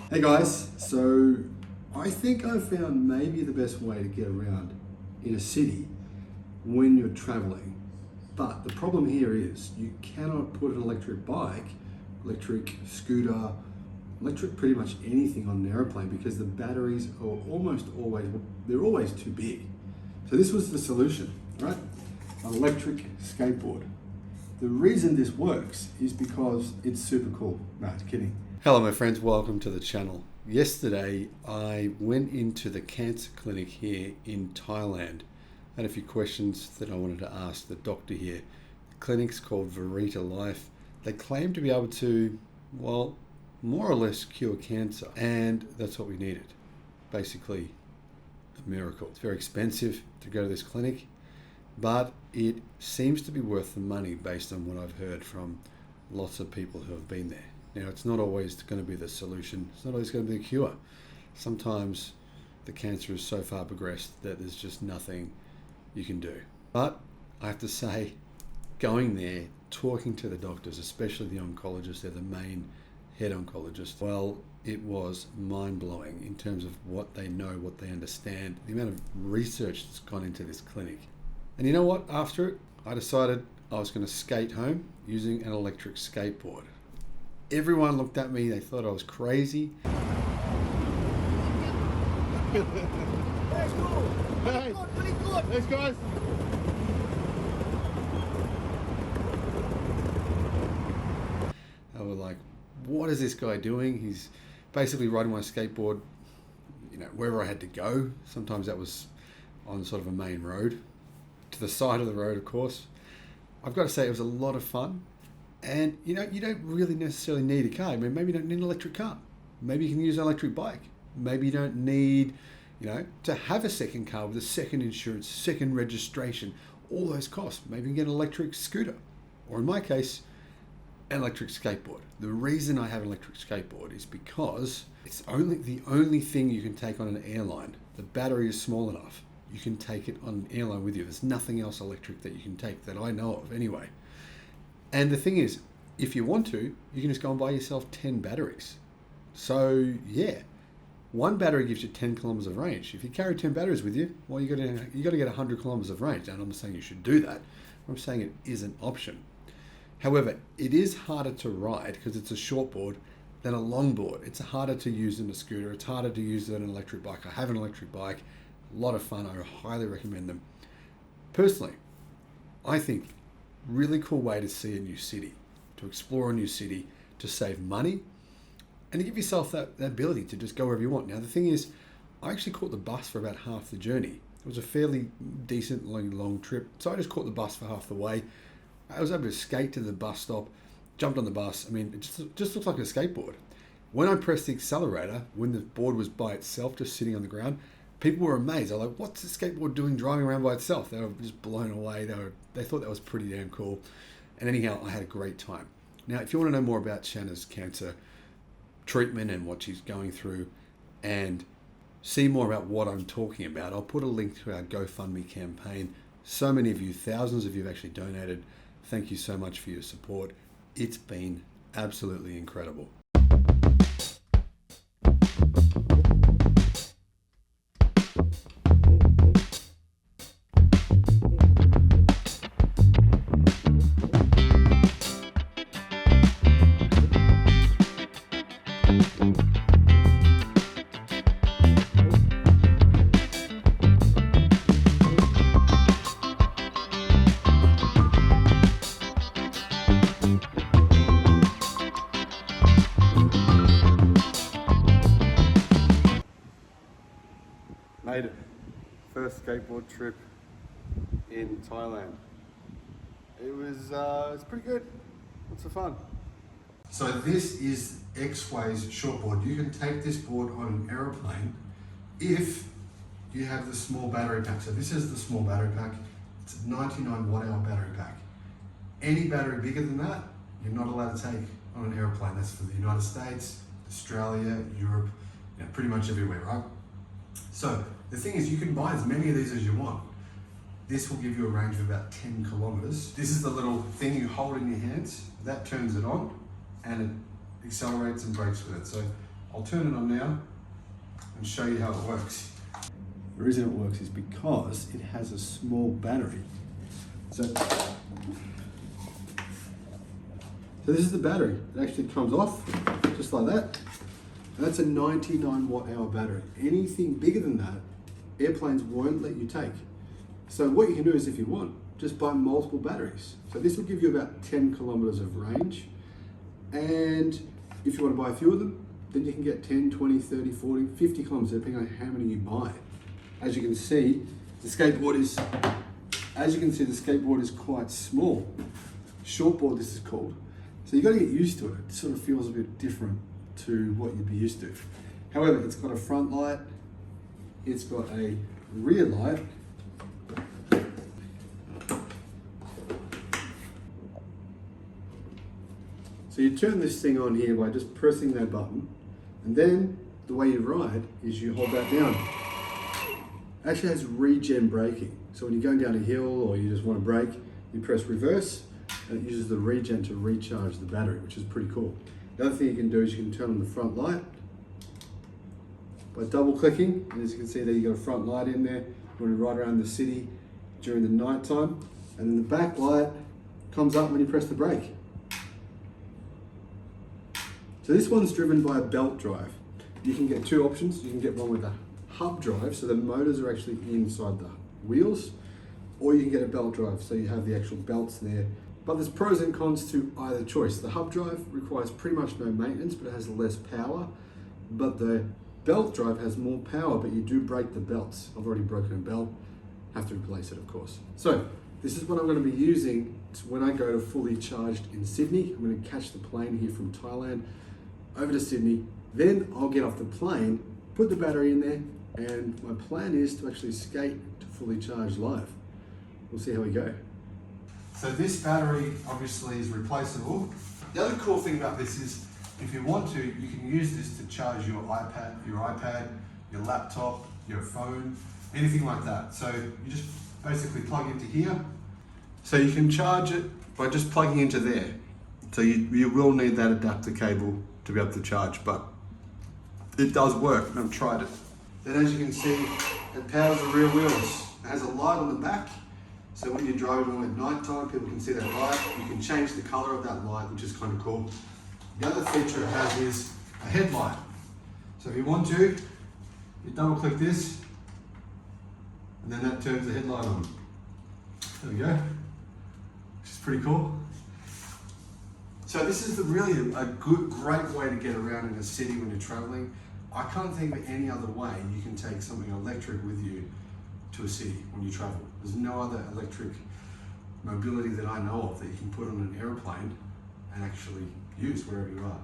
Hey guys, so I think I've found maybe the best way to get around in a city when you're traveling. But the problem here is you cannot put an electric bike, electric scooter, electric pretty much anything on an airplane because the batteries are they're always too big. So this was the solution, right? An electric skateboard. The reason this works is because it's super cool. No, kidding. Hello my friends, welcome to the channel. Yesterday I went into the cancer clinic here in Thailand. I had a few questions that I wanted to ask the doctor here. The clinic's called Verita Life. They claim to be able to, well, more or less cure cancer, and that's what we needed. Basically a miracle. It's very expensive to go to this clinic, but it seems to be worth the money based on what I've heard from lots of people who have been there. Now, it's not always going to be the solution. It's not always going to be the cure. Sometimes the cancer is so far progressed that there's just nothing you can do. But I have to say, going there, talking to the doctors, especially the oncologists, they're the main head oncologist, well, it was mind-blowing in terms of what they know, what they understand, the amount of research that's gone into this clinic. And you know what? After it, I decided I was going to skate home using an electric skateboard. Everyone looked at me, they thought I was crazy. Let's go! Hey. Pretty good! Thanks guys. I was like, what is this guy doing? He's basically riding my skateboard, wherever I had to go. Sometimes that was on sort of a main road, to the side of the road, of course. I've got to say it was a lot of fun. And you don't really necessarily need a car. I mean, maybe you don't need an electric car. Maybe you can use an electric bike. Maybe you don't need, to have a second car with a second insurance, second registration, all those costs. Maybe you can get an electric scooter, or in my case, an electric skateboard. The reason I have an electric skateboard is because it's the only thing you can take on an airline. The battery is small enough. You can take it on an airline with you. There's nothing else electric that you can take that I know of anyway. And the thing is, if you want to, you can just go and buy yourself 10 batteries. So yeah, one battery gives you 10 kilometers of range. If you carry 10 batteries with you, well, you got to get 100 kilometers of range. And I'm not saying you should do that. I'm saying it is an option. However, it is harder to ride because it's a short board than a long board. It's harder to use than a scooter. It's harder to use than an electric bike. I have an electric bike, a lot of fun. I highly recommend them. Personally, I think really cool way to see a new city, to explore a new city, to save money, and to give yourself that ability to just go wherever you want. Now, the thing is, I actually caught the bus for about half the journey. It was a fairly decent long trip, so I just caught the bus for half the way. I was able to skate to the bus stop, jumped on the bus. I mean, it just looked like a skateboard. When I pressed the accelerator, when the board was by itself, just sitting on the ground, people were amazed. They're like, what's the skateboard doing driving around by itself? They were just blown away. They thought that was pretty damn cool. And anyhow, I had a great time. Now, if you want to know more about Shanna's cancer treatment and what she's going through and see more about what I'm talking about, I'll put a link to our GoFundMe campaign. So many of you, thousands of you have actually donated. Thank you so much for your support. It's been absolutely incredible. Made it. First skateboard trip in Thailand. It's pretty good. Lots of fun. So this is X-Way's shortboard. You can take this board on an aeroplane if you have the small battery pack. So this is the small battery pack. It's a 99 watt hour battery pack. Any battery bigger than that, you're not allowed to take on an airplane. That's for the United States, Australia, Europe, pretty much everywhere, right? So the thing is, you can buy as many of these as you want. This will give you a range of about 10 kilometers. This is the little thing you hold in your hands. That turns it on and it accelerates and brakes with it. So I'll turn it on now and show you how it works. The reason it works is because it has a small battery. So this is the battery. It actually comes off just like that. And that's a 99 watt hour battery. Anything bigger than that, airplanes won't let you take. So what you can do is, if you want, just buy multiple batteries. So this will give you about 10 kilometers of range. And if you want to buy a few of them, then you can get 10, 20, 30, 40, 50 kilometers, depending on how many you buy. As you can see, the skateboard is quite small. Shortboard, this is called. So you've got to get used to it. It sort of feels a bit different to what you'd be used to. However, it's got a front light, it's got a rear light, so you turn this thing on here by just pressing that button, and then the way you ride is you hold that down. It actually has regen braking. So when you're going down a hill or you just want to brake, you press reverse and it uses the regen to recharge the battery, which is pretty cool. The other thing you can do is you can turn on the front light by double clicking, and as you can see there, you've got a front light in there. You want to ride around the city during the night time, and then the back light comes up when you press the brake. So this one's driven by a belt drive. You can get two options. You can get one with a hub drive, so the motors are actually inside the wheels, or you can get a belt drive, so you have the actual belts there. But there's pros and cons to either choice. The hub drive requires pretty much no maintenance, but it has less power. But the belt drive has more power, but you do break the belts. I've already broken a belt, have to replace it, of course. So this is what I'm going to be using when I go to fully charged in Sydney. I'm going to catch the plane here from Thailand over to Sydney. Then I'll get off the plane, put the battery in there, and my plan is to actually skate to fully charge live. We'll see how we go. So this battery obviously is replaceable. The other cool thing about this is, if you want to, you can use this to charge your iPad, your laptop, your phone, anything like that. So you just basically plug into here. So you can charge it by just plugging into there. So you will need that adapter cable to be able to charge, but it does work, and I've tried it. Then as you can see, it powers the rear wheels. It has a light on the back, so when you're driving along at night time, people can see that light. You can change the color of that light, which is kind of cool. The other feature it has is a headlight. So if you want to, you double click this, and then that turns the headlight on. There we go, which is pretty cool. So this is really a great way to get around in a city when you're traveling. I can't think of any other way you can take something electric with you to a city when you travel. There's no other electric mobility that I know of that you can put on an airplane and actually use wherever you are.